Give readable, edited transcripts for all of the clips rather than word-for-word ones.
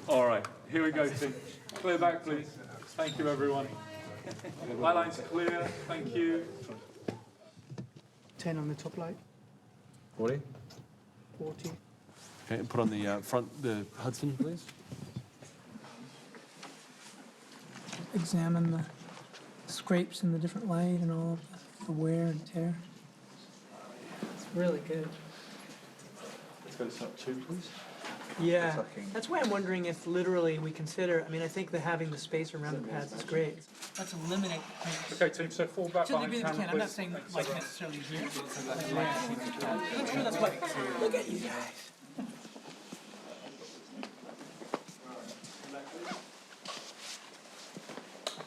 All right, here we go, team. Clear back, please. Thank you, everyone. My line's clear, thank you. 10 on the top light. 40. 40. Okay, and put on the front, the Hudson, please. Examine the scrapes in the different light and all of the wear and tear. It's really good. Let's go to shot 2, please. Yeah, that's why I'm wondering if literally we consider, I mean, I think that having the space around the pads is great. Let's eliminate things. Okay, team, so fall back To the behind degree that we camera, can. I'm not please. saying like necessarily here. I'm sure that's what. Look at you guys.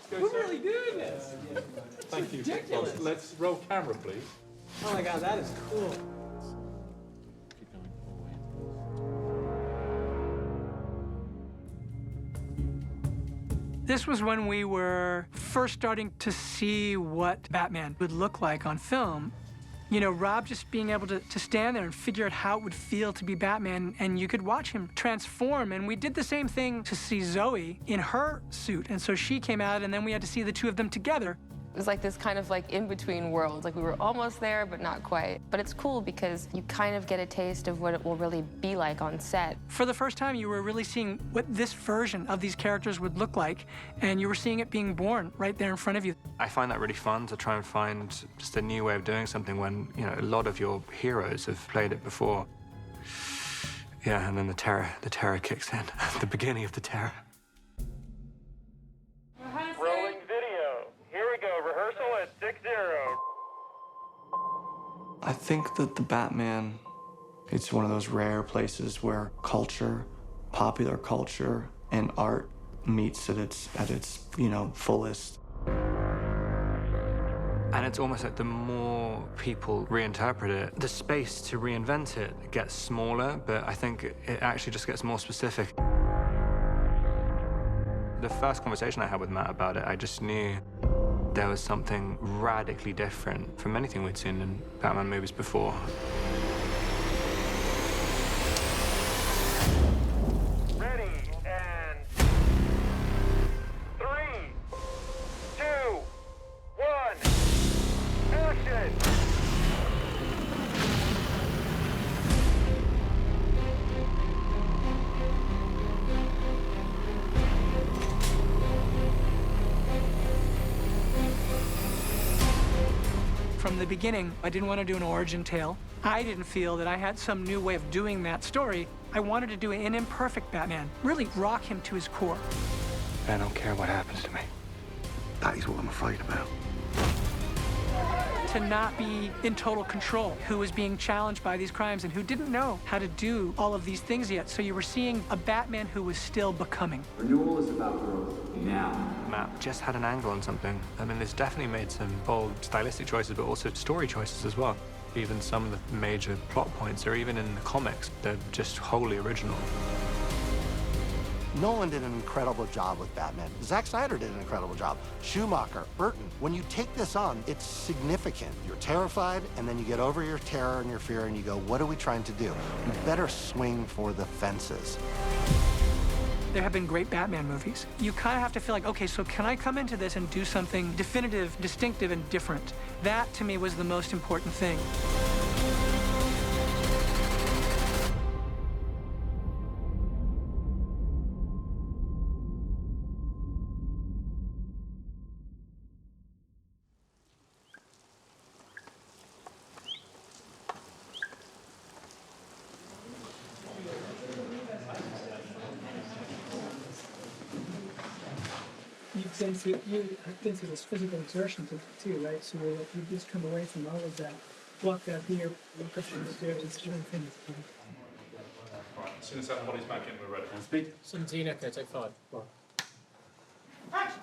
We're really doing this. Thank you. ridiculous. Let's roll camera, please. Oh my God, that is cool. Keep going forward. This was when we were first starting to see what Batman would look like on film. You know, Rob just being able to stand there and figure out how it would feel to be Batman, and you could watch him transform. And we did the same thing to see Zoe in her suit. And so she came out, and then we had to see the two of them together. It was like this kind of like in-between worlds. Like we were almost there, but not quite. But it's cool because you kind of get a taste of what it will really be like on set. For the first time, you were really seeing what this version of these characters would look like, and you were seeing it being born right there in front of you. I find that really fun to try and find just a new way of doing something when, you know, a lot of your heroes have played it before. Yeah, and then the terror kicks in at the beginning of the terror. Rolling video. Here we go. Rehearsal at 6-0. I think that the Batman, it's one of those rare places where culture, popular culture, and art meets at its fullest. And it's almost like the more people reinterpret it, the space to reinvent it gets smaller, but I think it actually just gets more specific. The first conversation I had with Matt about it, I just knew there was something radically different from anything we'd seen in Batman movies before. Ready, and 3, 2, 1, action! From the beginning, I didn't want to do an origin tale. I didn't feel that I had some new way of doing that story. I wanted to do an imperfect Batman, really rock him to his core. I don't care what happens to me. That is what I'm afraid about. To not be in total control, who was being challenged by these crimes and who didn't know how to do all of these things yet. So you were seeing a Batman who was still becoming. Renewal is about growth now. Matt just had an angle on something. I mean, it's definitely made some bold stylistic choices, but also story choices as well. Even some of the major plot points, or even in the comics, they're just wholly original. Nolan did an incredible job with Batman. Zack Snyder did an incredible job. Schumacher, Burton. When you take this on, it's significant. You're terrified, and then you get over your terror and your fear, and you go, what are we trying to do? You better swing for the fences. There have been great Batman movies. You kind of have to feel like, okay, so can I come into this and do something definitive, distinctive, and different? That, to me, was the most important thing. You've been through this physical exertion too, right? So you've just come away from all of that. Walk out here, walk up the stairs, it's doing things. All right, as soon as everybody's back in, we're ready. Speed. 17, okay, take 5. Action!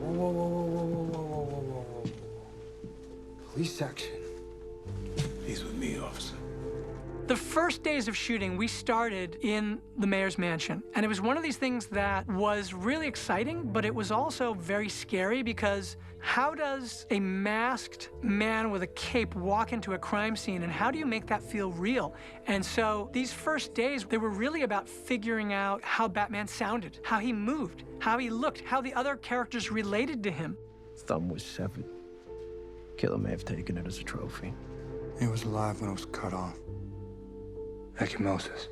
Whoa, whoa, whoa, whoa, whoa, whoa, whoa, whoa, whoa. Police action. He's with me, officer. The first days of shooting, we started in the mayor's mansion. And it was one of these things that was really exciting, but it was also very scary because how does a masked man with a cape walk into a crime scene, and how do you make that feel real? And so these first days, they were really about figuring out how Batman sounded, how he moved, how he looked, how the other characters related to him. Thumb was severed. Killer may have taken it as a trophy. He was alive when it was cut off. Ecchymosis.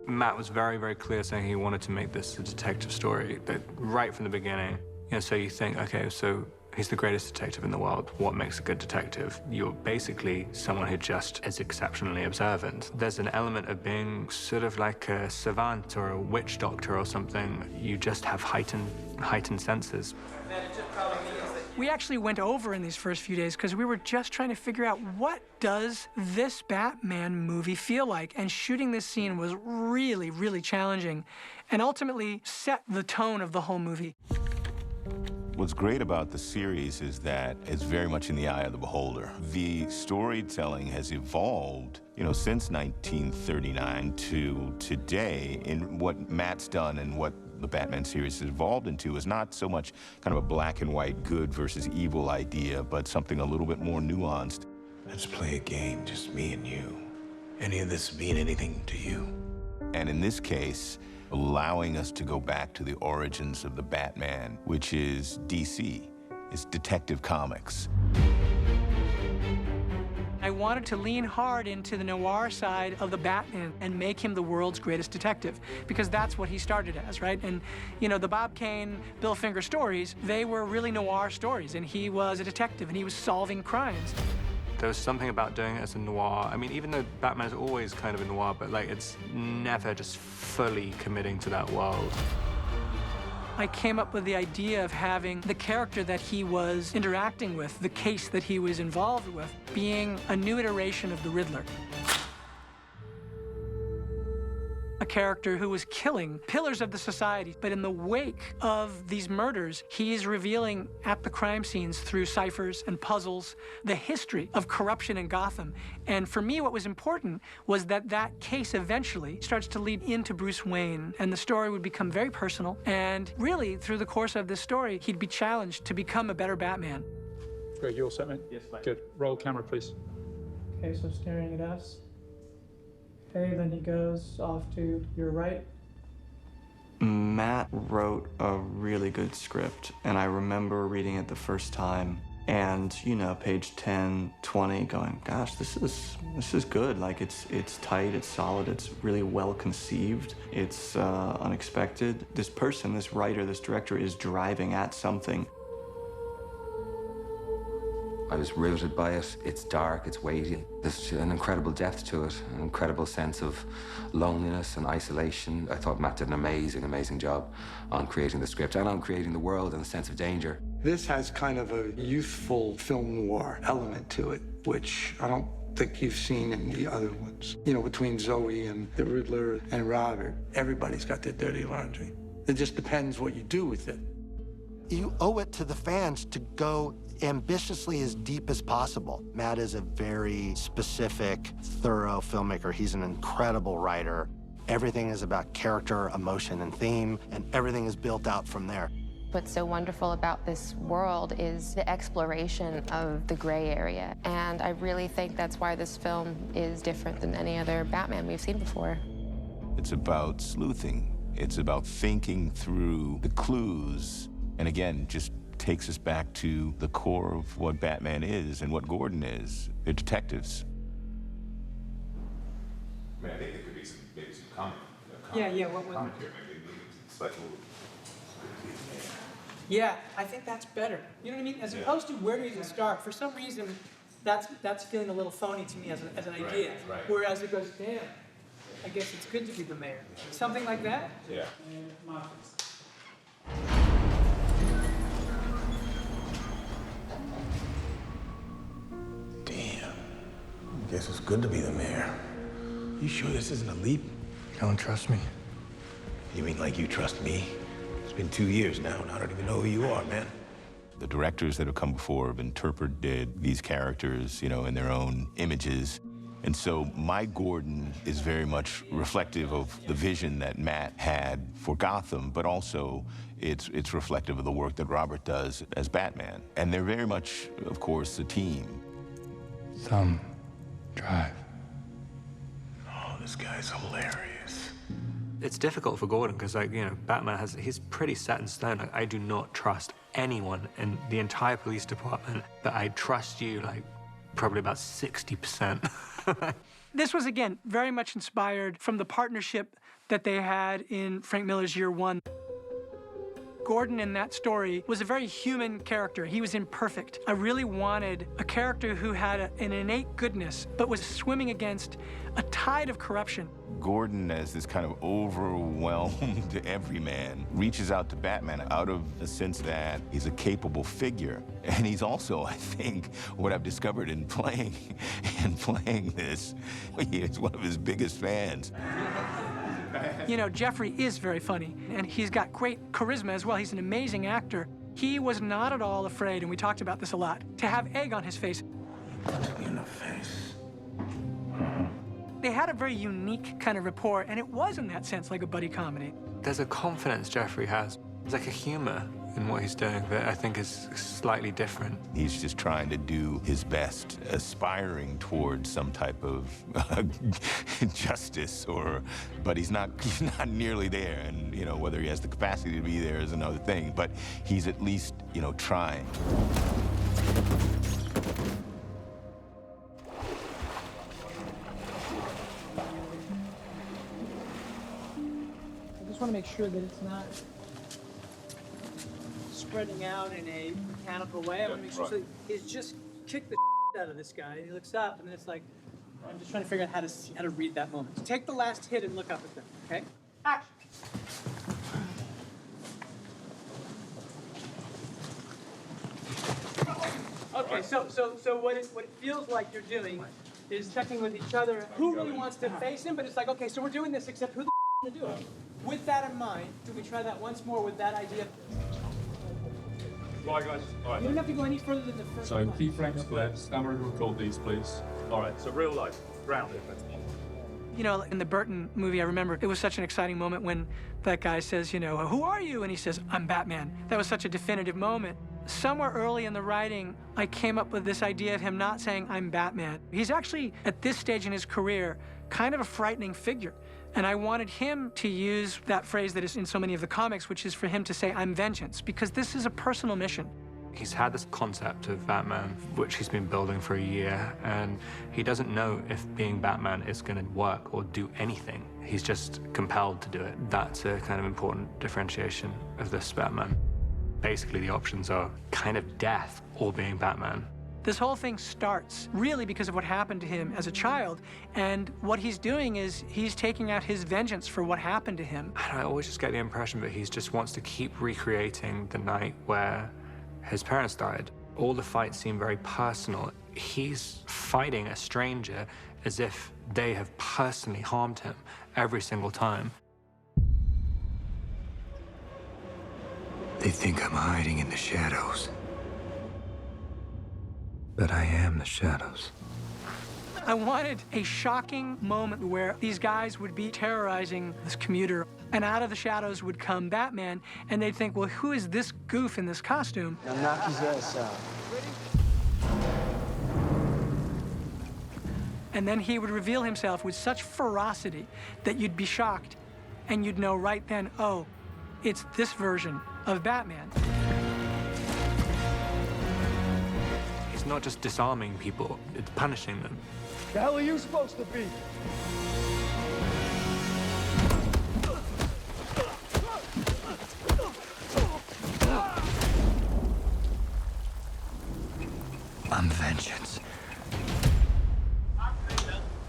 Matt was very, very clear saying he wanted to make this a detective story, that right from the beginning. You know, so you think, okay, so he's the greatest detective in the world. What makes a good detective? You're basically someone who just is exceptionally observant. There's an element of being sort of like a savant or a witch doctor or something. You just have heightened senses. We actually went over in these first few days because we were just trying to figure out what does this Batman movie feel like? And shooting this scene was really, really challenging and ultimately set the tone of the whole movie. What's great about the series is that it's very much in the eye of the beholder. The storytelling has evolved, you know, since 1939 to today. In what Matt's done and what the Batman series has evolved into is not so much kind of a black and white good versus evil idea, but something a little bit more nuanced. Let's play a game, just me and you. Any of this mean anything to you? And in this case, allowing us to go back to the origins of the Batman, which is DC. It's Detective Comics. I wanted to lean hard into the noir side of the Batman and make him the world's greatest detective, because that's what he started as, right? And, you know, the Bob Kane, Bill Finger stories, they were really noir stories, and he was a detective, and he was solving crimes. There was something about doing it as a noir. I mean, even though Batman is always kind of a noir, but like it's never just fully committing to that world. I came up with the idea of having the character that he was interacting with, the case that he was involved with, being a new iteration of the Riddler. A character who was killing pillars of the society, but in the wake of these murders, he's revealing at the crime scenes through ciphers and puzzles the history of corruption in Gotham. And for me, what was important was that that case eventually starts to lead into Bruce Wayne, and the story would become very personal. And really, through the course of this story, he'd be challenged to become a better Batman. Greg, you all set, mate? Yes, mate. Good. Roll camera, please. Okay, so staring at us. Okay, then he goes off to your right. Matt wrote a really good script, and I remember reading it the first time, and, you know, page 10, 20, going, gosh, this is good. Like, it's tight, it's solid, it's really well conceived, it's unexpected. This person, this writer, this director is driving at something. I was rooted by it. It's dark, it's weighty. There's an incredible depth to it, an incredible sense of loneliness and isolation. I thought Matt did an amazing, amazing job on creating the script and on creating the world and the sense of danger. This has kind of a youthful film noir element to it, which I don't think you've seen in the other ones. You know, between Zoe and the Riddler and Robert, everybody's got their dirty laundry. It just depends what you do with it. You owe it to the fans to go ambitiously as deep as possible. Matt is a very specific, thorough filmmaker. He's an incredible writer. Everything is about character, emotion, and theme, and everything is built out from there. What's so wonderful about this world is the exploration of the gray area. And I really think that's why this film is different than any other Batman we've seen before. It's about sleuthing. It's about thinking through the clues. And again, just takes us back to the core of what Batman is and what Gordon is. They're detectives. I mean, I think there could be maybe some comment. Yeah, what would... Commentary, maybe special. Yeah, I think that's better. You know what I mean? As opposed to where do we even start? For some reason, that's feeling a little phony to me as an idea. Right. Whereas it goes, damn, I guess it's good to be the mayor. Something like that? Yeah. Guess it's good to be the mayor. You sure this isn't a leap? You don't trust me? You mean like you trust me? It's been 2 years now, and I don't even know who you are, man. The directors that have come before have interpreted these characters, you know, in their own images. And so my Gordon is very much reflective of the vision that Matt had for Gotham, but also it's reflective of the work that Robert does as Batman. And they're very much, of course, a team. Thumb drive. Oh, this guy's hilarious. It's difficult for Gordon because, like, you know, Batman he's pretty set in stone. Like, I do not trust anyone in the entire police department, but I trust you, like, probably about 60%. This was, again, very much inspired from the partnership that they had in Frank Miller's Year One. Gordon in that story was a very human character. He was imperfect. I really wanted a character who had an innate goodness, but was swimming against a tide of corruption. Gordon, as this kind of overwhelmed everyman, reaches out to Batman out of the sense that he's a capable figure. And he's also, I think, what I've discovered in playing this, he is one of his biggest fans. You know, Jeffrey is very funny, and he's got great charisma as well. He's an amazing actor. He was not at all afraid, and we talked about this a lot, to have egg on his face. In the face. They had a very unique kind of rapport, and it was, in that sense, like a buddy comedy. There's a confidence Jeffrey has. There's like a humor in what he's doing that I think is slightly different. He's just trying to do his best, aspiring towards some type of justice, but he's not nearly there. And, you know, whether he has the capacity to be there is another thing, but he's at least, you know, trying. I just want to make sure that it's not spreading out in a mechanical way. I want to make sure so he's just kicked the out of this guy. And he looks up, and then it's like, I'm just trying to figure out how to read that moment. So take the last hit and look up at them, okay? Action. Okay, so what it feels like you're doing is checking with each other who really wants to face him, but it's like, okay, so we're doing this, except who the going to do it? With that in mind, do we try that once more with that idea? Right, guys. All right. You don't have to go any further than the first So one. keyframes left, camera record these, please. All right, so real life, grounded. You know, in the Burton movie, I remember it was such an exciting moment when that guy says, you know, who are you? And he says, I'm Batman. That was such a definitive moment. Somewhere early in the writing, I came up with this idea of him not saying, I'm Batman. He's actually, at this stage in his career, kind of a frightening figure. And I wanted him to use that phrase that is in so many of the comics, which is for him to say, I'm Vengeance, because this is a personal mission. He's had this concept of Batman, which he's been building for a year, and he doesn't know if being Batman is going to work or do anything. He's just compelled to do it. That's a kind of important differentiation of this Batman. Basically, the options are kind of death or being Batman. This whole thing starts really because of what happened to him as a child, and what he's doing is he's taking out his vengeance for what happened to him. I always just get the impression that he just wants to keep recreating the night where his parents died. All the fights seem very personal. He's fighting a stranger as if they have personally harmed him every single time. They think I'm hiding in the shadows. But I am the shadows. I wanted a shocking moment where these guys would be terrorizing this commuter, and out of the shadows would come Batman, and they'd think, well, who is this goof in this costume? Now knock his ass out. And then he would reveal himself with such ferocity that you'd be shocked, and you'd know right then, oh, it's this version of Batman. It's not just disarming people, it's punishing them. The hell are you supposed to be? I'm Vengeance.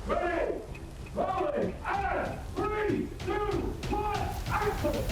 Ready! Rolling! And 3, 2, 1, action!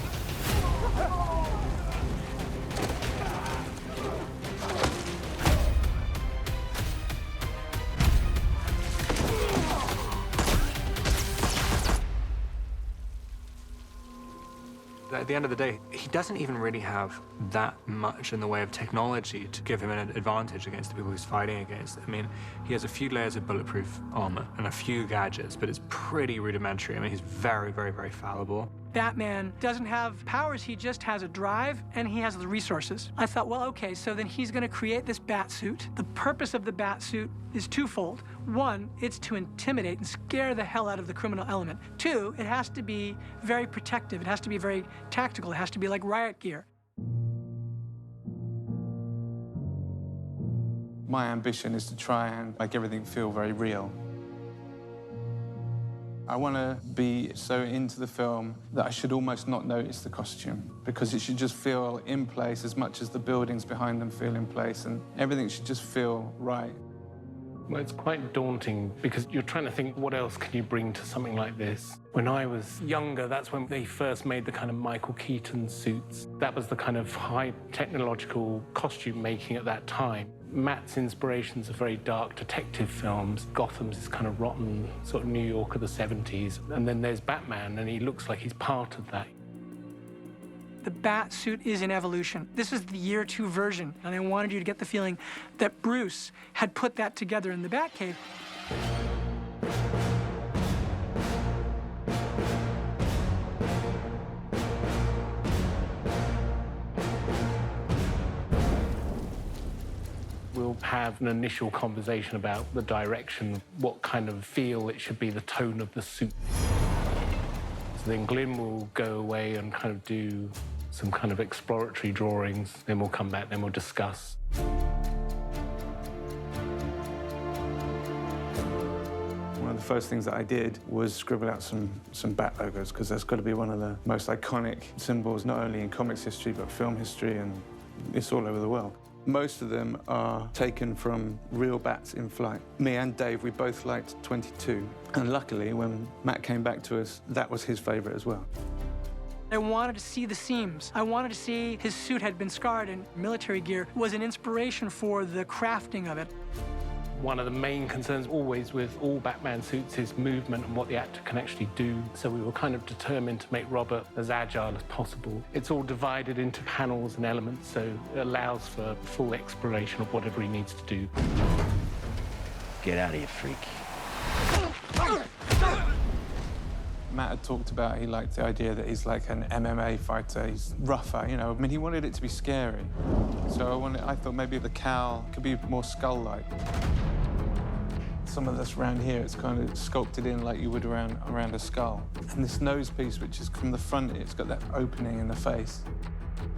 I at the end of the day, he doesn't even really have that much in the way of technology to give him an advantage against the people he's fighting against. I mean, he has a few layers of bulletproof armor and a few gadgets, but it's pretty rudimentary. I mean, he's very, very, very fallible. Batman doesn't have powers, he just has a drive and he has the resources. I thought, well, okay, so then he's gonna create this bat suit. The purpose of the bat suit is twofold. One, it's to intimidate and scare the hell out of the criminal element. Two, it has to be very protective. It has to be very tactical. It has to be like riot gear. My ambition is to try and make everything feel very real. I want to be so into the film that I should almost not notice the costume, because it should just feel in place as much as the buildings behind them feel in place, and everything should just feel right. Well, it's quite daunting because you're trying to think, what else can you bring to something like this? When I was younger, that's when they first made the kind of Michael Keaton suits. That was the kind of high technological costume making at that time. Matt's inspirations are very dark detective films. Gotham's this kind of rotten sort of New York of the 70s. And then there's Batman, and he looks like he's part of that. The bat suit is in evolution. This is the year 2 version, and I wanted you to get the feeling that Bruce had put that together in the Batcave. We'll have an initial conversation about the direction, what kind of feel it should be, the tone of the suit. So then Glyn will go away and kind of do some kind of exploratory drawings. Then we'll come back, then we'll discuss. One of the first things that I did was scribble out some bat logos, because that's got to be one of the most iconic symbols, not only in comics history, but film history, and it's all over the world. Most of them are taken from real bats in flight. Me and Dave, we both liked 22. And luckily, when Matt came back to us, that was his favorite as well. I wanted to see the seams. I wanted to see his suit had been scarred, and military gear was an inspiration for the crafting of it. One of the main concerns always with all Batman suits is movement and what the actor can actually do. So we were kind of determined to make Robert as agile as possible. It's all divided into panels and elements, so it allows for full exploration of whatever he needs to do. Get out of here, freak. Matt had talked about he liked the idea that he's like an MMA fighter. He's rougher, you know. I mean, he wanted it to be scary. So I thought maybe the cowl could be more skull-like. Some of this around here, it's kind of sculpted in like you would around a skull. And this nose piece, which is from the front, it's got that opening in the face.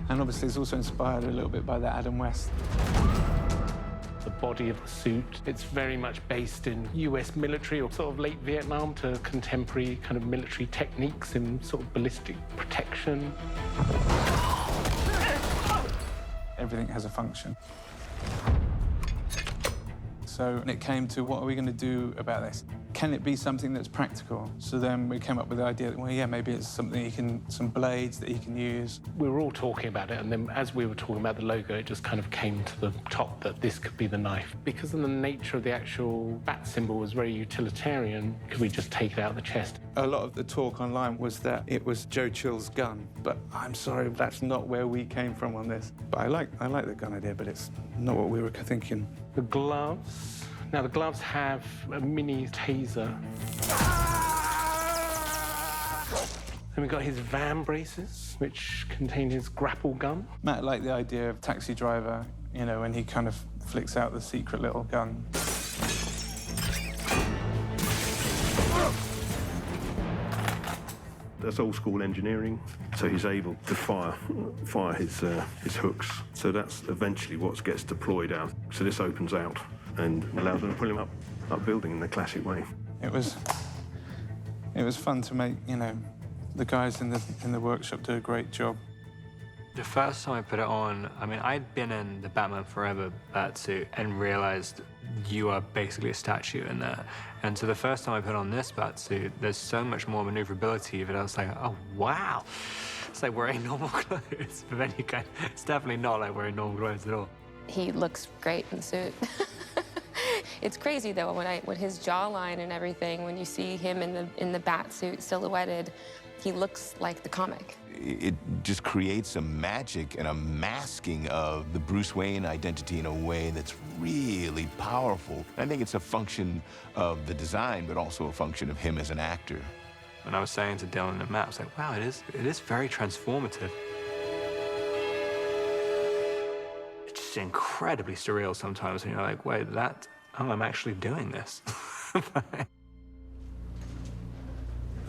And obviously it's also inspired a little bit by the Adam West. The body of the suit, it's very much based in US military or sort of late Vietnam to contemporary kind of military techniques in sort of ballistic protection. Everything has a function. So it came to, what are we going to do about this? Can it be something that's practical? So then we came up with the idea that, well, yeah, maybe it's something some blades that he can use. We were all talking about it, and then as we were talking about the logo, it just kind of came to the top that this could be the knife. Because of the nature of the actual bat symbol was very utilitarian, could we just take it out of the chest? A lot of the talk online was that it was Joe Chill's gun, but I'm sorry, that's not where we came from on this. But I like the gun idea, but it's not what we were thinking. The gloves. Now, the gloves have a mini taser. Then we've got his van braces, which contain his grapple gun. Matt liked the idea of Taxi Driver, you know, when he kind of flicks out the secret little gun. That's old school engineering, so he's able to fire his hooks. So that's eventually what gets deployed out. So this opens out and allows them to pull him up building in the classic way. It was fun to make, you know, the guys in the workshop do a great job. The first time I put it on, I mean, I'd been in the Batman Forever batsuit and realized you are basically a statue in there. And so the first time I put on this batsuit, there's so much more maneuverability that I was like, oh, wow. It's like wearing normal clothes of any kind. It's definitely not like wearing normal clothes at all. He looks great in the suit. It's crazy though when his jawline and everything, when you see him in the bat suit silhouetted, he looks like the comic. It just creates a magic and a masking of the Bruce Wayne identity in a way that's really powerful. I think it's a function of the design, but also a function of him as an actor. And I was saying to Dylan and Matt, I was like, wow, it is very transformative. It's just incredibly surreal sometimes, and you're like, wait, I'm actually doing this.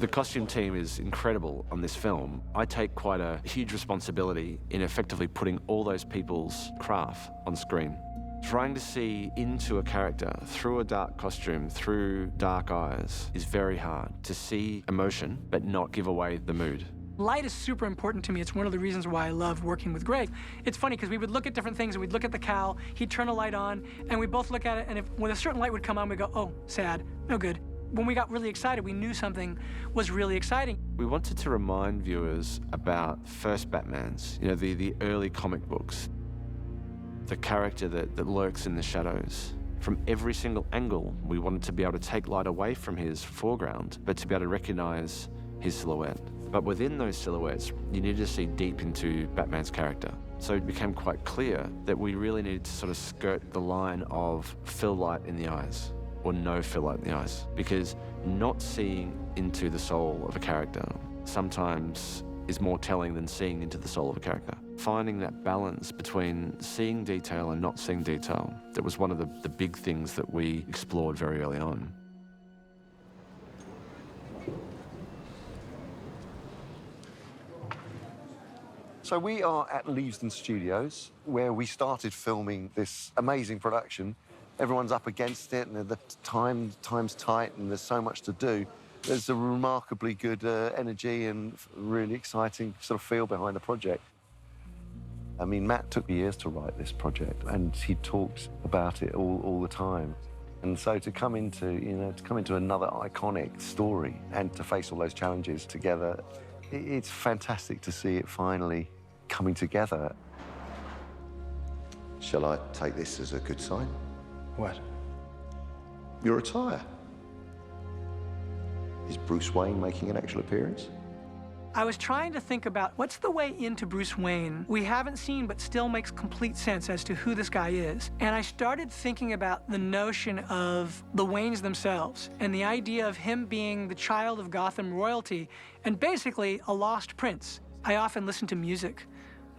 The costume team is incredible on this film. I take quite a huge responsibility in effectively putting all those people's craft on screen. Trying to see into a character through a dark costume, through dark eyes, is very hard. To see emotion, but not give away the mood. Light is super important to me. It's one of the reasons why I love working with Greg. It's funny because we would look at different things and we'd look at the cowl, he'd turn a light on, and we'd both look at it, and when a certain light would come on, we'd go, oh, sad, no good. When we got really excited, we knew something was really exciting. We wanted to remind viewers about first Batmans, you know, the early comic books. The character that lurks in the shadows. From every single angle, we wanted to be able to take light away from his foreground, but to be able to recognize his silhouette. But within those silhouettes, you needed to see deep into Batman's character. So it became quite clear that we really needed to sort of skirt the line of fill light in the eyes, or no fill light in the eyes. Because not seeing into the soul of a character sometimes is more telling than seeing into the soul of a character. Finding that balance between seeing detail and not seeing detail, that was one of the big things that we explored very early on. So we are at Leavesden Studios, where we started filming this amazing production. Everyone's up against it, and the time's tight, and there's so much to do. There's a remarkably good energy and really exciting sort of feel behind the project. I mean, Matt took years to write this project, and he talks about it all the time. And so to come into another iconic story and to face all those challenges together, it's fantastic to see it finally coming together. Shall I take this as a good sign? What? Your attire. Is Bruce Wayne making an actual appearance? I was trying to think about what's the way into Bruce Wayne we haven't seen but still makes complete sense as to who this guy is. And I started thinking about the notion of the Waynes themselves and the idea of him being the child of Gotham royalty and basically a lost prince. I often listen to music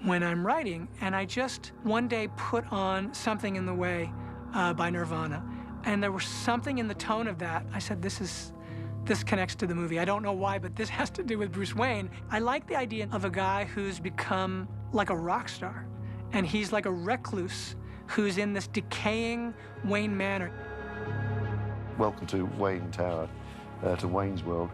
when I'm writing, and I just one day put on Something in the Way by Nirvana. And there was something in the tone of that. I said, this connects to the movie. I don't know why, but this has to do with Bruce Wayne. I like the idea of a guy who's become like a rock star, and he's like a recluse who's in this decaying Wayne Manor. Welcome to Wayne Tower, to Wayne's World.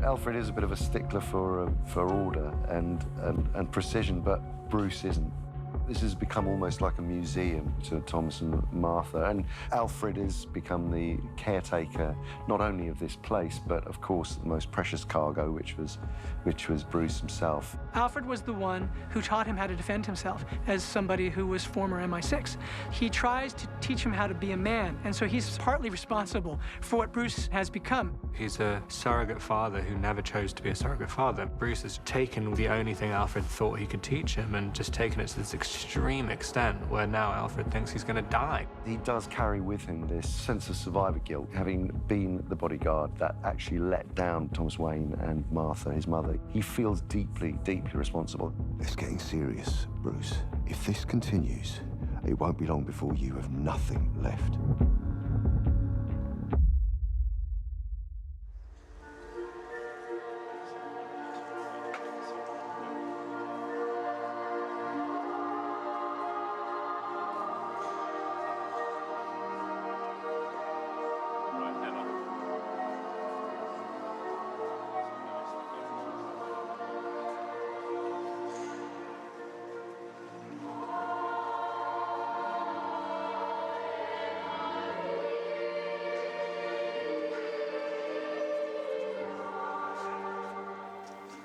Alfred is a bit of a stickler for order and precision, but Bruce isn't. This has become almost like a museum to Thomas and Martha, and Alfred has become the caretaker not only of this place, but of course the most precious cargo, which was Bruce himself. Alfred was the one who taught him how to defend himself as somebody who was former MI6. He tries to teach him how to be a man, and so he's partly responsible for what Bruce has become. He's a surrogate father who never chose to be a surrogate father. Bruce has taken the only thing Alfred thought he could teach him and just taken it to this extreme extent where now Alfred thinks he's going to die. He does carry with him this sense of survivor guilt, having been the bodyguard that actually let down Thomas Wayne and Martha, his mother. He feels deeply, deeply responsible. It's getting serious, Bruce. If this continues, it won't be long before you have nothing left.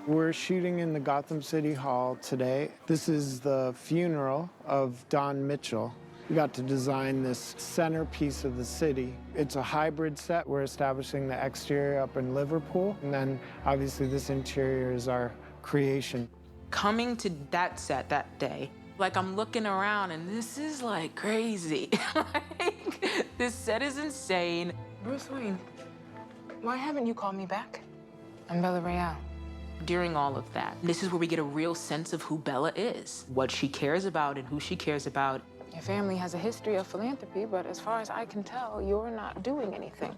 We're shooting in the Gotham City Hall today. This is the funeral of Don Mitchell. We got to design this centerpiece of the city. It's a hybrid set. We're establishing the exterior up in Liverpool, and then obviously this interior is our creation. Coming to that set that day, like I'm looking around and this is like crazy. Like, this set is insane. Bruce Wayne, why haven't you called me back? I'm Bella Real. During all of that, this is where we get a real sense of who Bella is, what she cares about and who she cares about. Your family has a history of philanthropy, but as far as I can tell, you're not doing anything.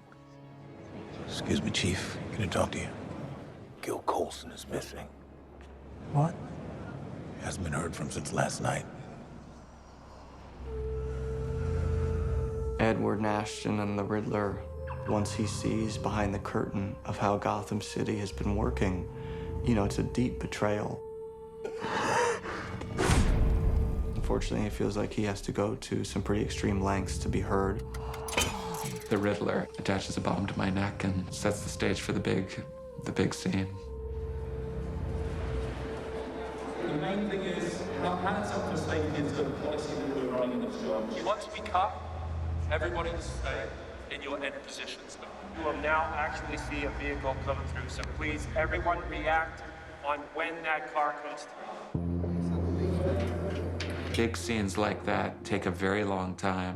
Excuse me, Chief. Can I talk to you? Gil Coulson is missing. What? Hasn't been heard from since last night. Edward Ashton and the Riddler, once he sees behind the curtain of how Gotham City has been working, you know, it's a deep betrayal. Unfortunately, he feels like he has to go to some pretty extreme lengths to be heard. The Riddler attaches a bomb to my neck and sets the stage for the big scene. The main thing is how hands-on for safety is the policy that we're running in this job. Once we cut, everybody will stay in your end positions. You will now actually see a vehicle come through, so please, everyone react on when that car comes through. Big scenes like that take a very long time.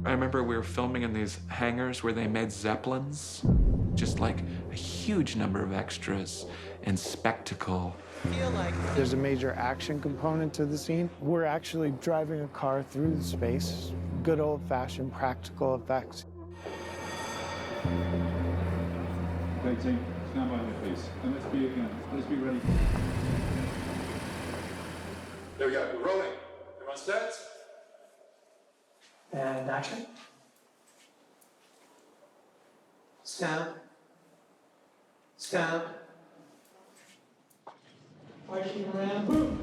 I remember we were filming in these hangars where they made Zeppelins, just like a huge number of extras and spectacle. There's a major action component to the scene. We're actually driving a car through the space. Good old-fashioned practical effects. Okay, team, stand by here, please. And let's be again. Let's be ready. There we go. We're rolling. Everyone set? And action. Sound. Sound. Marching around. Boom.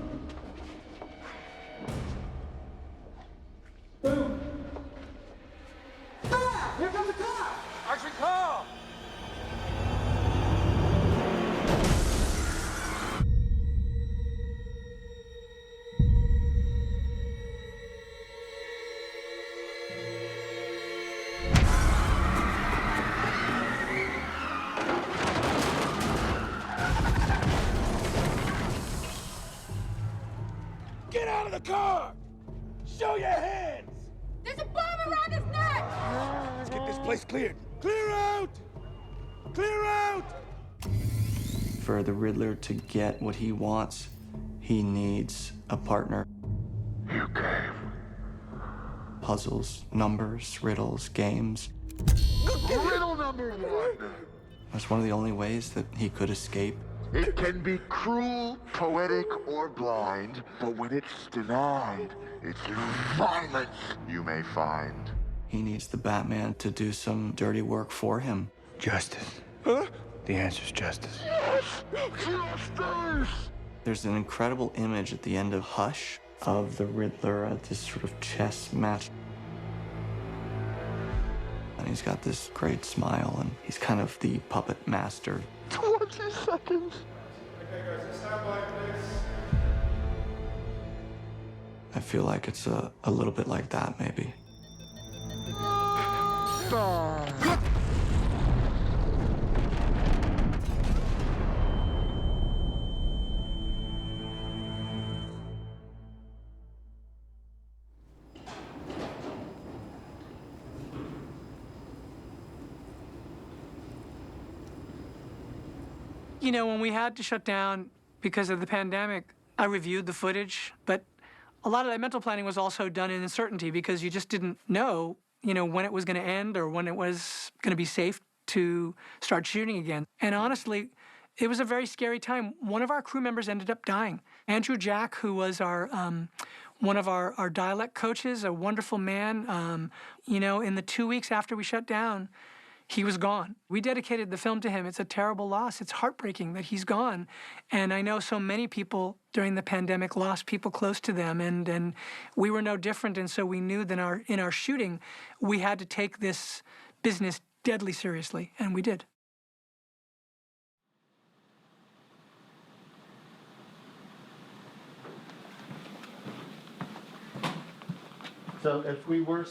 Boom. Ah! Here comes the car! Action call! Get out of the car! Show your hands! There's a bomb around his neck! Let's get this place cleared. Clear out! Clear out! For the Riddler to get what he wants, he needs a partner. You came. Puzzles, numbers, riddles, games. Riddle number one. That's one of the only ways that he could escape. It can be cruel, poetic, or blind, but when it's denied, it's violence you may find. He needs the Batman to do some dirty work for him. Justice. Huh? The answer's justice. Yes! Justice! There's an incredible image at the end of Hush of the Riddler at this sort of chess match. And he's got this great smile, and he's kind of the puppet master. 20 seconds. Okay, guys, stand by, please. I feel like it's a little bit like that, maybe. You know, when we had to shut down because of the pandemic, I reviewed the footage, but a lot of that mental planning was also done in uncertainty because you just didn't know, you know, when it was going to end or when it was going to be safe to start shooting again. And honestly, it was a very scary time. One of our crew members ended up dying. Andrew Jack, who was our one of our dialect coaches, a wonderful man, you know, in the 2 weeks after we shut down, he was gone. We dedicated the film to him. It's a terrible loss. It's heartbreaking that he's gone. And I know so many people during the pandemic lost people close to them, and we were no different. And so we knew that in our shooting, we had to take this business deadly seriously, and we did. So if we were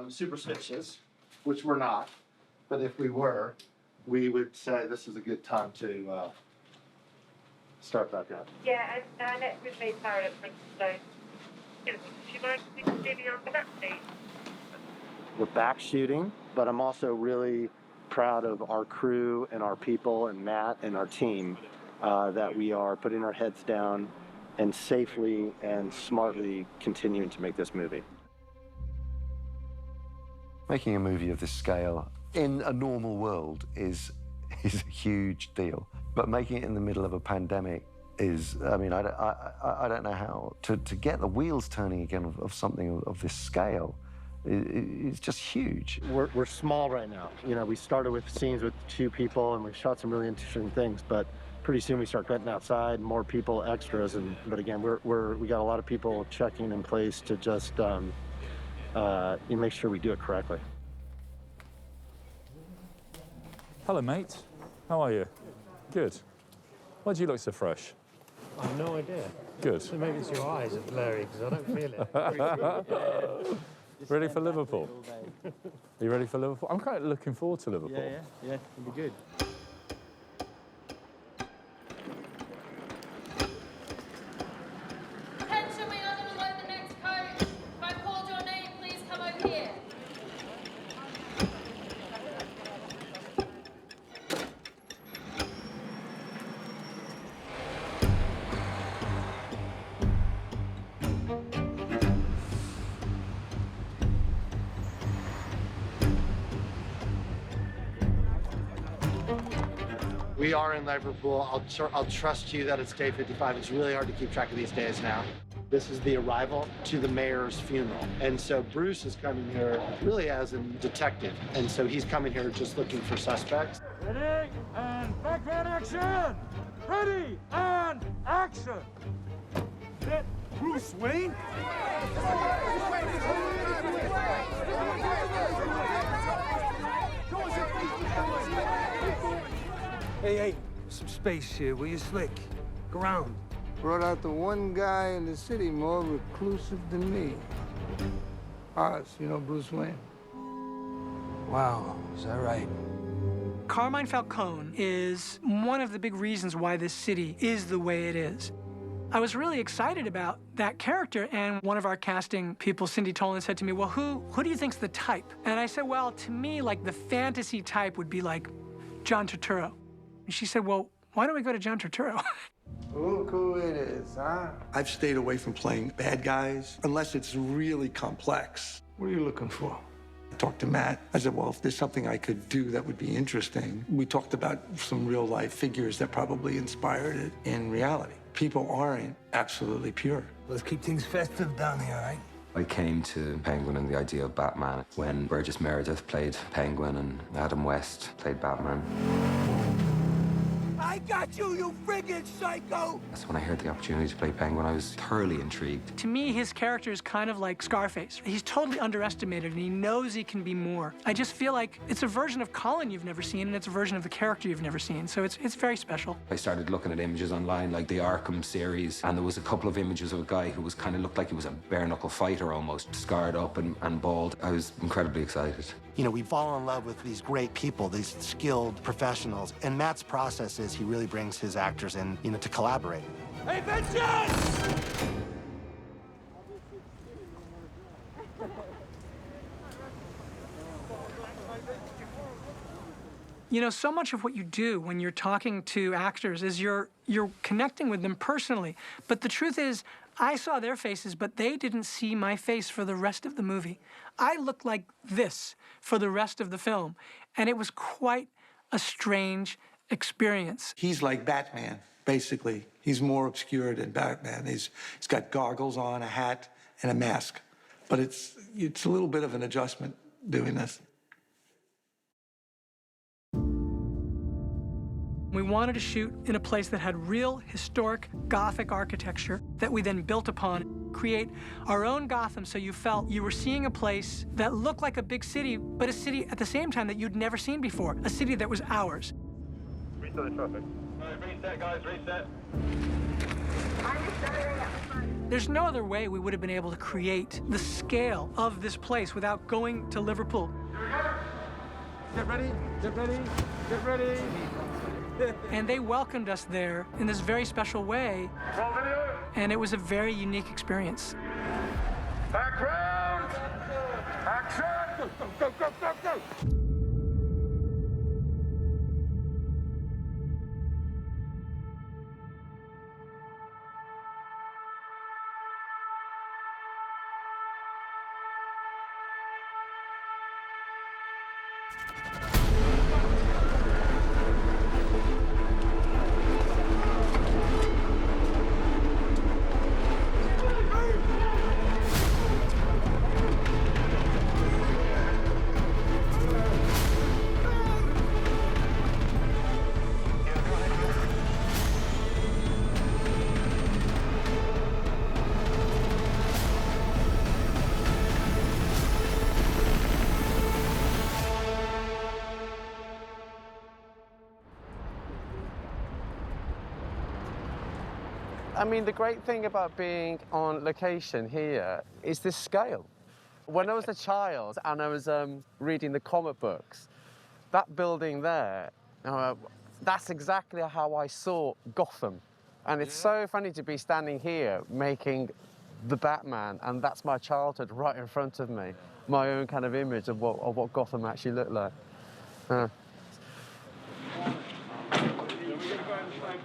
superstitious, which we're not, but if we were, we would say this is a good time to start back up. Yeah, and next week they start at Prince, so do you mind maybe on for that, please? We're back shooting, but I'm also really proud of our crew and our people and Matt and our team that we are putting our heads down and safely and smartly continuing to make this movie. Making a movie of this scale in a normal world is a huge deal. But making it in the middle of a pandemic is, I mean, I don't know how. To get the wheels turning again of something of this scale is just huge. We're small right now. You know, we started with scenes with 2 people and we shot some really interesting things, but pretty soon we start getting outside, more people, extras, but again, we got a lot of people checking in place to just make sure we do it correctly. Hello, mate. How are you? Good. Why do you look so fresh? I have no idea. Good. So maybe it's your eyes are blurry because I don't feel it. Ready for Liverpool? Are you ready for Liverpool? I'm kind of looking forward to Liverpool. Yeah, it'll be good. Attention, we are going to load the next coach. If I called your name, please come over here. We are in Liverpool. I'll trust you that it's day 55. It's really hard to keep track of these days now. This is the arrival to the mayor's funeral. And so Bruce is coming here really as a detective. And so he's coming here just looking for suspects. Ready and background action! Ready and action! Hit Bruce Wayne! Hey, some space here, will you, Slick? Go around. Brought out the one guy in the city more reclusive than me. Oz, you know Bruce Wayne? Wow, is that right? Carmine Falcone is one of the big reasons why this city is the way it is. I was really excited about that character, and one of our casting people, Cindy Tolan, said to me, well, who do you think's the type? And I said, well, to me, like, the fantasy type would be like John Turturro. And she said, well, why don't we go to John Turturro? Look who it is, huh? I've stayed away from playing bad guys unless it's really complex. What are you looking for? I talked to Matt. I said, well, if there's something I could do that would be interesting. We talked about some real-life figures that probably inspired it in reality. People aren't absolutely pure. Let's keep things festive down here, all right? I came to Penguin and the idea of Batman when Burgess Meredith played Penguin and Adam West played Batman. I got you, you friggin' psycho! That's when I heard the opportunity to play Penguin. I was thoroughly intrigued. To me, his character is kind of like Scarface. He's totally underestimated, and he knows he can be more. I just feel like it's a version of Colin you've never seen, and it's a version of the character you've never seen, so it's very special. I started looking at images online, like the Arkham series, and there was a couple of images of a guy who was kind of looked like he was a bare-knuckle fighter almost, scarred up and bald. I was incredibly excited. You know, we fall in love with these great people, these skilled professionals, and Matt's process is he really brings his actors in, you know, to collaborate. Hey, Vengeange! You know, so much of what you do when you're talking to actors is you're connecting with them personally. But the truth is, I saw their faces, but they didn't see my face for the rest of the movie. I looked like this for the rest of the film, and it was quite a strange experience. He's like Batman, basically. He's more obscure than Batman. He's got goggles on, a hat, and a mask. But it's a little bit of an adjustment doing this. We wanted to shoot in a place that had real historic Gothic architecture that we then built upon, create our own Gotham so you felt you were seeing a place that looked like a big city, but a city at the same time that you'd never seen before, a city that was ours. Reset the traffic. All right, reset, guys, reset. I'm just There's no other way we would have been able to create the scale of this place without going to Liverpool. Get ready, get ready, get ready. And they welcomed us there in this very special way. Roll video. And it was a very unique experience. Background. Action. Go, go, go, go, go. I mean, the great thing about being on location here is the scale. When I was a child and I was reading the comic books, that building there, that's exactly how I saw Gotham. And it's so funny to be standing here making the Batman, and that's my childhood right in front of me. My own kind of image of what Gotham actually looked like.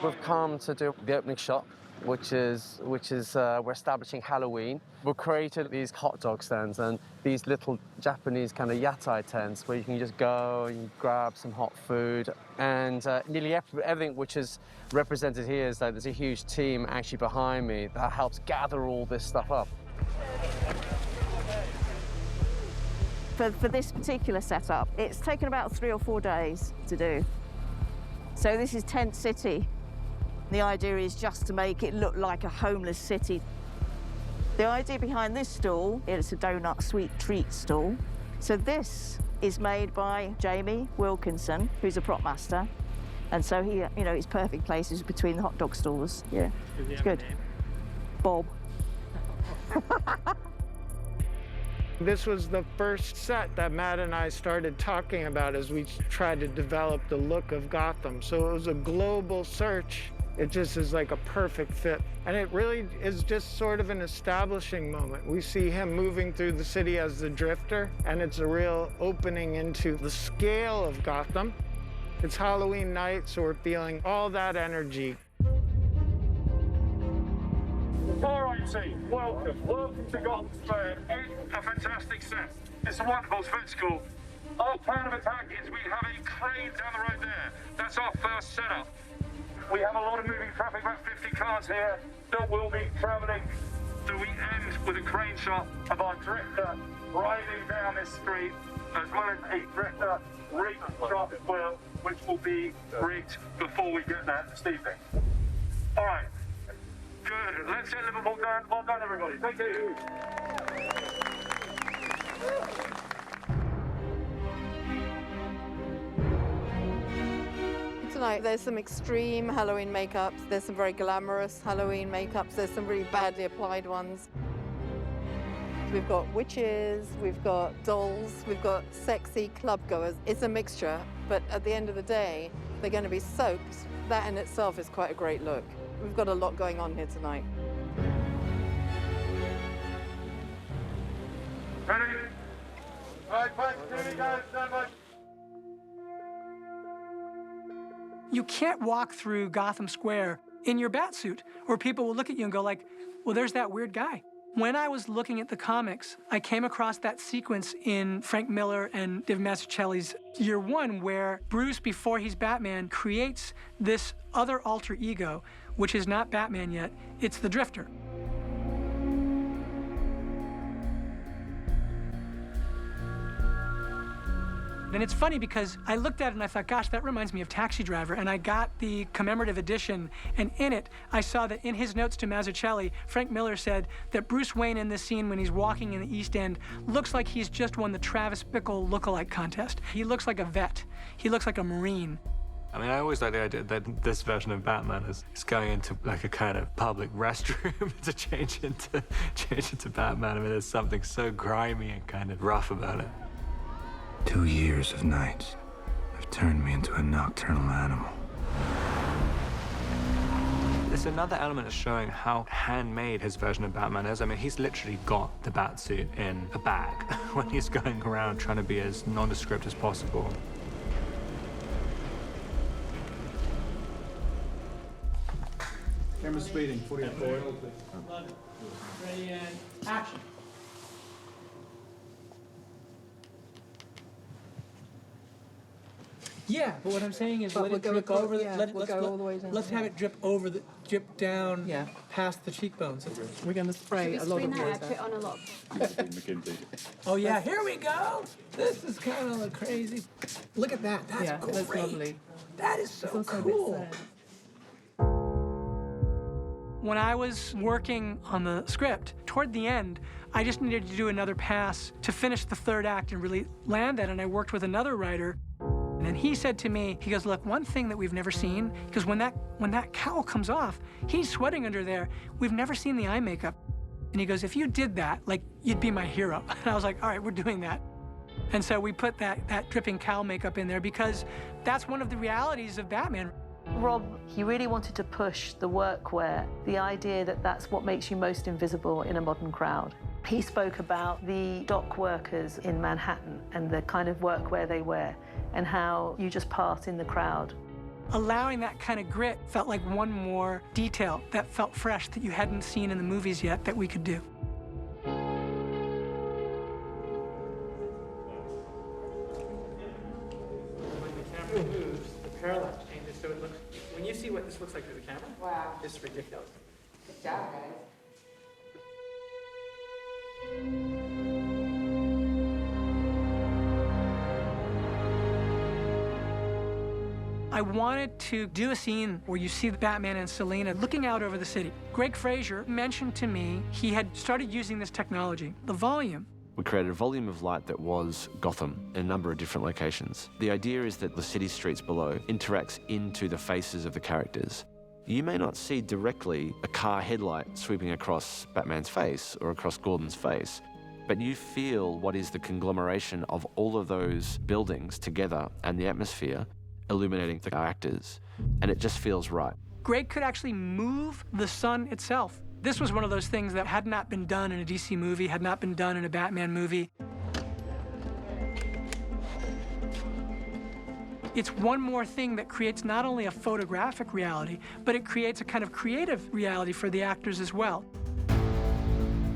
We've come to do the opening shot, which is we're establishing Halloween. We've created these hot dog stands and these little Japanese kind of yatai tents where you can just go and grab some hot food. And nearly everything which is represented here is like there's a huge team actually behind me that helps gather all this stuff up. For this particular setup, it's taken about 3 or 4 days to do. So this is Tent City. The idea is just to make it look like a homeless city. The idea behind this stall is a donut sweet treat stall. So this is made by Jamie Wilkinson, who's a prop master. And so he, his perfect place is between the hot dog stalls. Yeah, it's good. Bob. This was the first set that Matt and I started talking about as we tried to develop the look of Gotham. So it was a global search. It just is like a perfect fit. And it really is just sort of an establishing moment. We see him moving through the city as the Drifter, and it's a real opening into the scale of Gotham. It's Halloween night, so we're feeling all that energy. All right, team, welcome. Welcome to Gotham Square. It's a fantastic set. It's a wonderful spectacle. Our plan of attack is we have a crane down the road there. That's our first setup. We have a lot of moving traffic, about 50 cars here that will be traveling. So we end with a crane shot of our Drifter riding down this street, as well as a Drifter rigged shot as well, which will be rigged before we get there this evening. All right. Good. Let's get Liverpool going. Well done, everybody. Thank you. Tonight there's some extreme Halloween makeups, there's some very glamorous Halloween makeups, there's some really badly applied ones. We've got witches, we've got dolls, we've got sexy club goers. It's a mixture, but at the end of the day, they're going to be soaked. That in itself is quite a great look. We've got a lot going on here tonight. Ready? All right, fine. Here we go. Stand by. You can't walk through Gotham Square in your bat suit, or people will look at you and go like, well, there's that weird guy. When I was looking at the comics, I came across that sequence in Frank Miller and Dave Mazzucchelli's Year One, where Bruce, before he's Batman, creates this other alter ego, which is not Batman yet, it's the Drifter. And it's funny because I looked at it and I thought, gosh, that reminds me of Taxi Driver. And I got the commemorative edition, and in it, I saw that in his notes to Mazzucchelli, Frank Miller said that Bruce Wayne in this scene when he's walking in the East End looks like he's just won the Travis Bickle lookalike contest. He looks like a vet. He looks like a Marine. I mean, I always like the idea that this version of Batman is going into like a kind of public restroom to change into Batman. I mean, there's something so grimy and kind of rough about it. 2 years of nights have turned me into a nocturnal animal. It's another element of showing how handmade his version of Batman is. I mean, he's literally got the Batsuit in a bag when he's going around trying to be as nondescript as possible. Camera speeding, 44. Ready and action. Yeah, but what I'm saying is let it drip over. Let's have it drip over drip down. Yeah. Past the cheekbones. We're going to spray a lot of water. Put on a lot. Oh yeah, here we go. This is kind of crazy. Look at that. That's great. That's lovely. That is so cool. When I was working on the script, toward the end, I just needed to do another pass to finish the third act and really land that. And I worked with another writer. And then he said to me, he goes, look, one thing that we've never seen, because when that cowl comes off, he's sweating under there. We've never seen the eye makeup. And he goes, if you did that, like, you'd be my hero. And I was like, all right, we're doing that. And so we put that dripping cowl makeup in there because that's one of the realities of Batman. Rob, he really wanted to push the workwear, the idea that that's what makes you most invisible in a modern crowd. He spoke about the dock workers in Manhattan and the kind of workwear they wear and how you just part in the crowd. Allowing that kind of grit felt like one more detail that felt fresh that you hadn't seen in the movies yet that we could do. When the camera moves, the parallax changes so it looks, when you see what this looks like through the camera, wow, it's ridiculous. Good job, guys. I wanted to do a scene where you see Batman and Selina looking out over the city. Greg Fraser mentioned to me he had started using this technology, the volume. We created a volume of light that was Gotham in a number of different locations. The idea is that the city streets below interacts into the faces of the characters. You may not see directly a car headlight sweeping across Batman's face or across Gordon's face, but you feel what is the conglomeration of all of those buildings together and the atmosphere illuminating the actors, and it just feels right. Greg could actually move the sun itself. This was one of those things that had not been done in a DC movie, had not been done in a Batman movie. It's one more thing that creates not only a photographic reality, but it creates a kind of creative reality for the actors as well.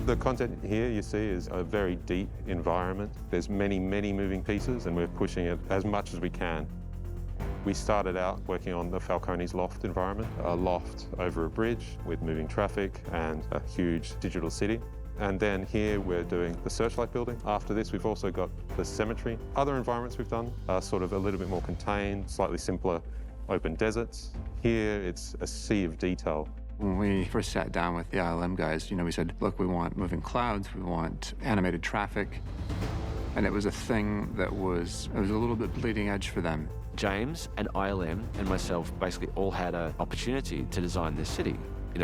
The content here you see is a very deep environment. There's many, many moving pieces, and we're pushing it as much as we can. We started out working on the Falcone's loft environment, a loft over a bridge with moving traffic and a huge digital city. And then here we're doing the Searchlight building. After this, we've also got the cemetery. Other environments we've done are sort of a little bit more contained, slightly simpler open deserts. Here, it's a sea of detail. When we first sat down with the ILM guys, we said, look, we want moving clouds, we want animated traffic. And it was a thing that was a little bit bleeding edge for them. James and ILM and myself basically all had an opportunity to design this city.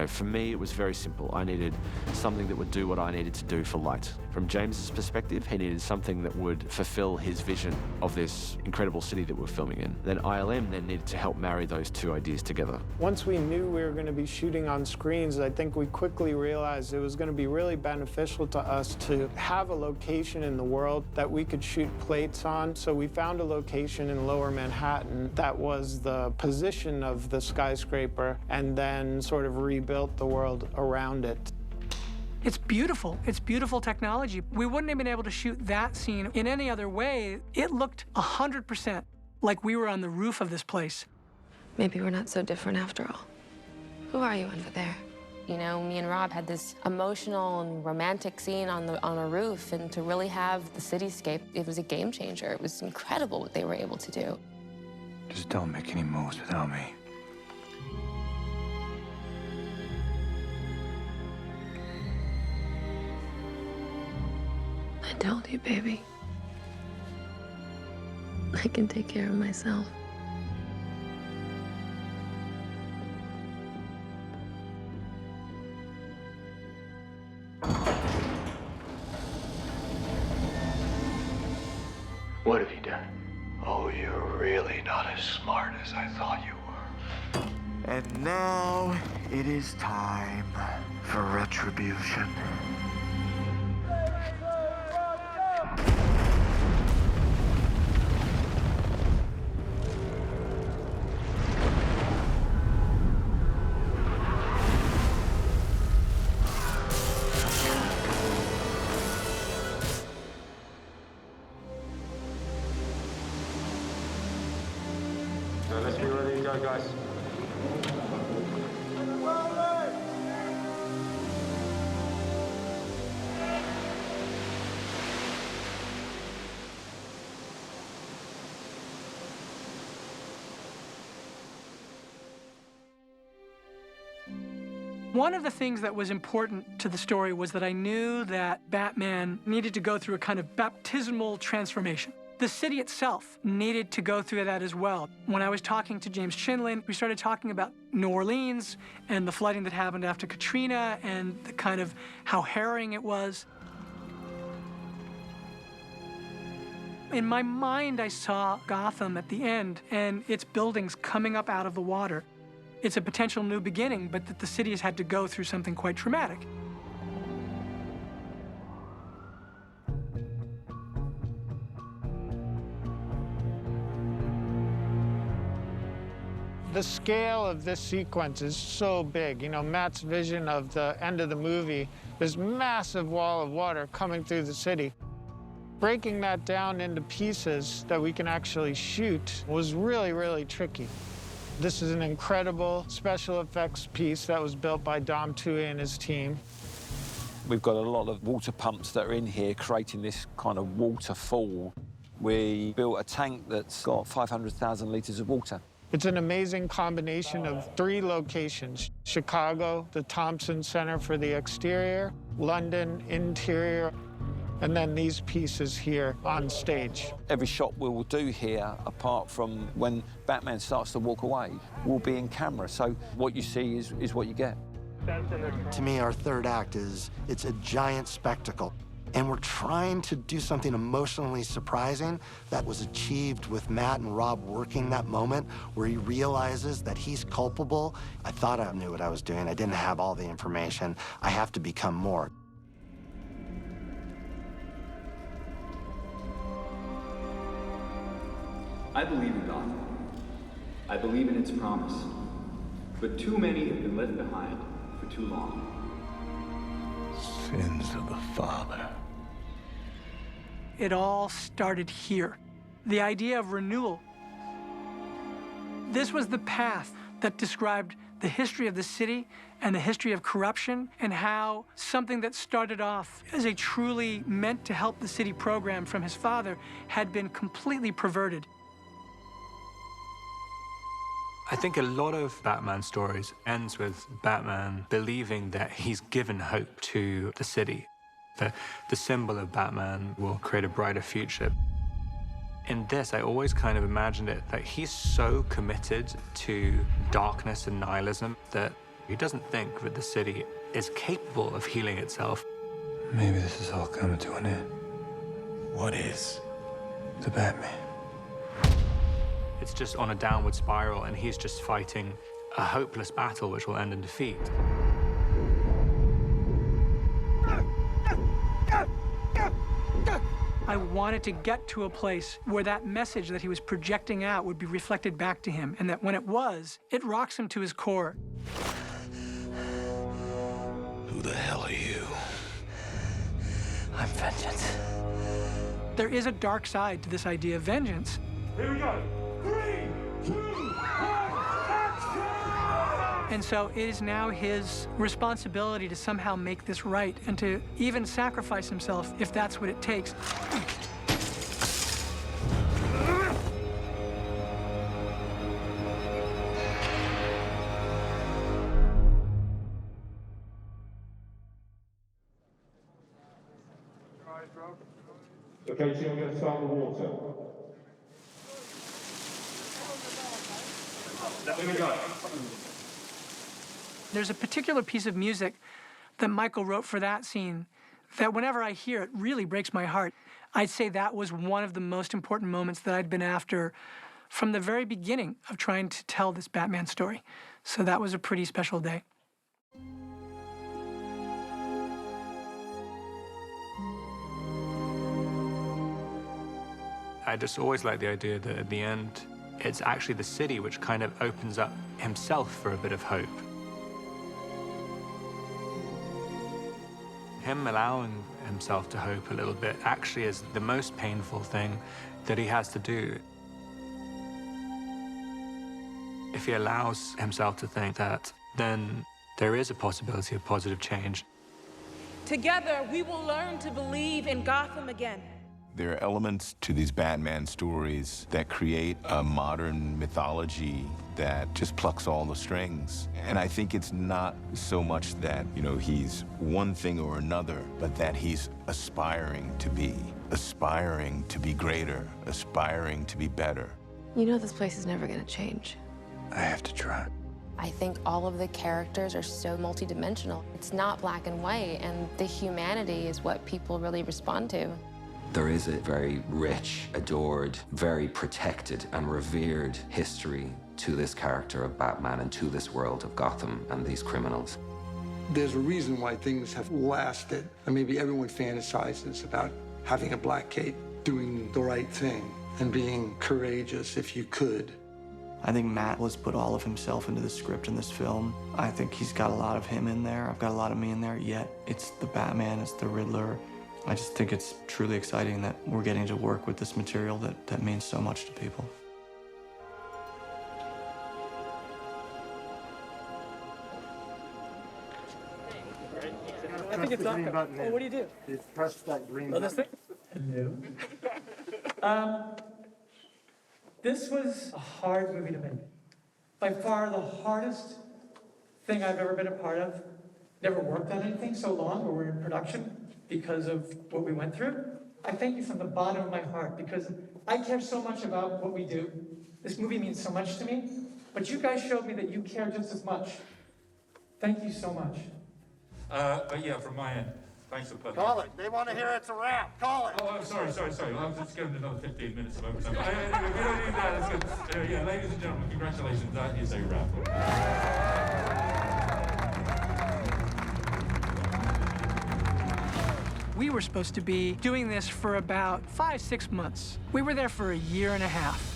For me, it was very simple. I needed something that would do what I needed to do for light. From James's perspective, he needed something that would fulfill his vision of this incredible city that we're filming in. Then ILM then needed to help marry those two ideas together. Once we knew we were going to be shooting on screens, I think we quickly realized it was going to be really beneficial to us to have a location in the world that we could shoot plates on. So we found a location in Lower Manhattan that was the position of the skyscraper, and then sort of rebuilt the world around it. It's beautiful. It's beautiful technology. We wouldn't have been able to shoot that scene in any other way. It looked 100% like we were on the roof of this place. Maybe we're not so different after all. Who are you under there? Me and Rob had this emotional and romantic scene on a roof, and to really have the cityscape, it was a game changer. It was incredible what they were able to do. Just don't make any moves without me. I told you, baby. I can take care of myself. What have you done? Oh, you're really not as smart as I thought you were. And now it is time for retribution. Let's be ready to go, guys. One of the things that was important to the story was that I knew that Batman needed to go through a kind of baptismal transformation. The city itself needed to go through that as well. When I was talking to James Chinlin, we started talking about New Orleans and the flooding that happened after Katrina and the kind of how harrowing it was. In my mind, I saw Gotham at the end and its buildings coming up out of the water. It's a potential new beginning, but that the city has had to go through something quite traumatic. The scale of this sequence is so big. You know, Matt's vision of the end of the movie, this massive wall of water coming through the city. Breaking that down into pieces that we can actually shoot was really, really tricky. This is an incredible special effects piece that was built by Dom Tui and his team. We've got a lot of water pumps that are in here creating this kind of waterfall. We built a tank that's got 500,000 litres of water. It's an amazing combination of 3 locations: Chicago, the Thompson Center for the exterior, London interior, and then these pieces here on stage. Every shot we will do here, apart from when Batman starts to walk away, will be in camera. So what you see is what you get. To me, our third act it's a giant spectacle. And we're trying to do something emotionally surprising that was achieved with Matt and Rob working that moment where he realizes that he's culpable. I thought I knew what I was doing. I didn't have all the information. I have to become more. I believe in Gotham. I believe in its promise. But too many have been left behind for too long. Sins of the father. It all started here. The idea of renewal. This was the path that described the history of the city and the history of corruption and how something that started off as a truly meant to help the city program from his father had been completely perverted. I think a lot of Batman stories ends with Batman believing that he's given hope to the city, that the symbol of Batman will create a brighter future. In this, I always kind of imagined it that he's so committed to darkness and nihilism that he doesn't think that the city is capable of healing itself. Maybe this is all coming to an end. What is? The Batman. It's just on a downward spiral, and he's just fighting a hopeless battle which will end in defeat. I wanted to get to a place where that message that he was projecting out would be reflected back to him, and that when it was, it rocks him to his core. Who the hell are you? I'm Vengeance. There is a dark side to this idea of vengeance. Here we go. 3, 2, 1, action! And so it is now his responsibility to somehow make this right and to even sacrifice himself if that's what it takes. Okay, so we're going to start the water. Here we go. There's a particular piece of music that Michael wrote for that scene that whenever I hear it really breaks my heart. I'd say that was one of the most important moments that I'd been after from the very beginning of trying to tell this Batman story. So that was a pretty special day. I just always liked the idea that at the end, it's actually the city which kind of opens up himself for a bit of hope. Him allowing himself to hope a little bit actually is the most painful thing that he has to do. If he allows himself to think that, then there is a possibility of positive change. Together, we will learn to believe in Gotham again. There are elements to these Batman stories that create a modern mythology that just plucks all the strings. And I think it's not so much that, you know, he's one thing or another, but that he's aspiring to be greater, aspiring to be better. You know this place is never gonna change. I have to try. I think all of the characters are so multidimensional. It's not black and white, and the humanity is what people really respond to. There is a very rich, adored, very protected and revered history to this character of Batman and to this world of Gotham and these criminals. There's a reason why things have lasted. And maybe everyone fantasizes about having a black cape, doing the right thing, and being courageous if you could. I think Matt has put all of himself into the script in this film. I think he's got a lot of him in there. I've got a lot of me in there, yet it's the Batman, it's the Riddler. I just think it's truly exciting that we're getting to work with this material that means so much to people. I think it's up. Oh, what do you do? You press that green button. This thing? Hello. This was a hard movie to make. By far the hardest thing I've ever been a part of. Never worked on anything so long where we're in production because of what we went through. I thank you from the bottom of my heart because I care so much about what we do. This movie means so much to me, but you guys showed me that you care just as much. Thank you so much. But yeah, from my end, thanks for putting Call it. They want to hear it's a wrap. Call it. Oh, I'm sorry. I was just giving another 15 minutes of overtime. Anyway, we don't need that. That's good. Yeah, ladies and gentlemen, congratulations. That is a wrap. We were supposed to be doing this for about 5-6 months. We were there for a year and a half.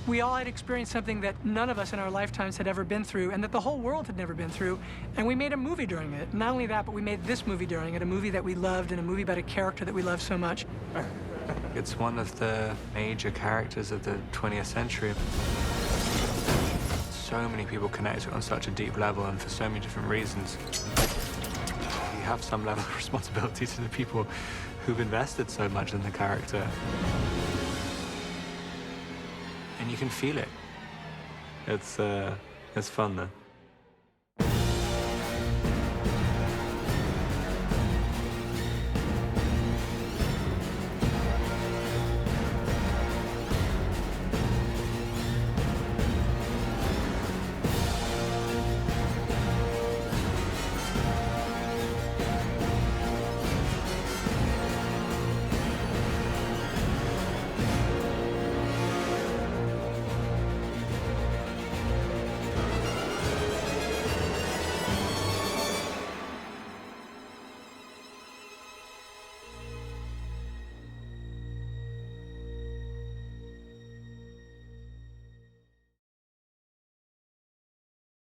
We all had experienced something that none of us in our lifetimes had ever been through and that the whole world had never been through, and we made a movie during it. Not only that, but we made this movie during it, a movie that we loved and a movie about a character that we love so much. It's one of the major characters of the 20th century. So many people connect to it on such a deep level and for so many different reasons. You have some level of responsibility to the people who've invested so much in the character. And you can feel it. It's fun though.